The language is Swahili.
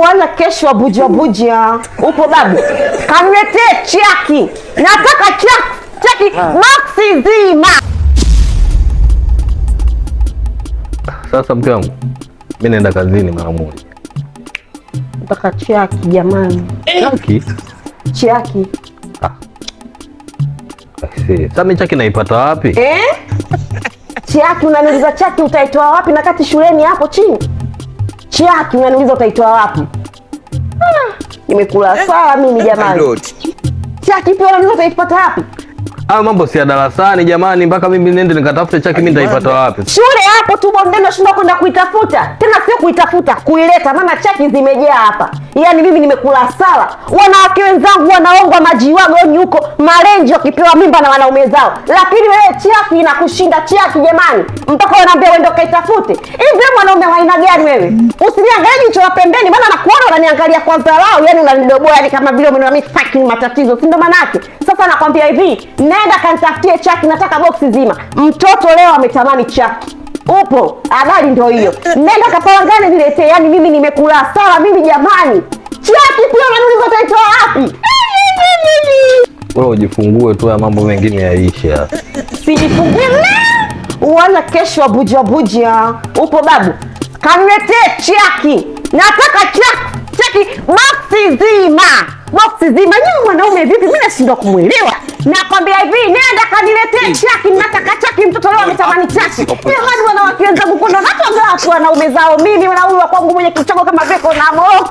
wala kesho buja. Upo babu? Kaniletee chaki. Nataka chaki boksi zima. Sasa mke wangu, mimi naenda kazini mara moja. Nataka chaki jamani. Chaki. Sasa mimi chaki naipata wapi? Chaki unaniuliza chaki utaitoa wapi na kati shuleni hapo chini? Chaki unaniuliza utaitoa wapi? Nimekula sawa mimi jamani. Chaki pia unaniuliza utaipata wapi? Mambo si ya darasani jamani, mpaka mimi nende nikatafute chaki mimi nitaipata wapi? Shule hapo tu bondeni shule kwenda kuitafuta. Tena sio kuitafuta, kuileta maana chaki zimejaa hapa. Yaani mimi nimekula sawa. Wanawake wenzangu wanaongwa majiwagoni huko, marenji wakipewa mimba na wanaume zao. Lakini wewe chaki inakushinda chaki jamani. Mpaka wanaambia wewe ndio kaitafute. Hivi mwanaume wa aina gani wewe? Usiniangalie jicho la pembeni maana nakuona unaniangalia kwa dharau, yaani unanidoboa yani kama vile umeniona mimi fucking matatizo. Si ndio maana yake? Sasa nakwambia hivi, nenda kanitafutie chaki, nataka boksi zima. Mtoto leo ametamani chaki. Upo, habari ndio hiyo. Nenda kapalangane niletee, yani mimi nimekula sawa mimi jamani. Chaki pia unaniuliza utaitoa wapi? Wewe ujifungue tu, ya mambo mengine yaisha. Sijifungue wala kesho buja. Upo babu? Kaniletee chaki. Nataka chaki boksi zima. Boksi zima. Nyinyi mwanaume vipi? Mimi nashindwa kumuelewa. Nakwambia hivi, nenda kaniletee chaki, nataka chaki, mtoto leo ametamani chaki. Jamani wanawake wenzangu kuna watu wanaume zao, mimi na huyu wa kwangu mwenye kichongo kama veko na mo.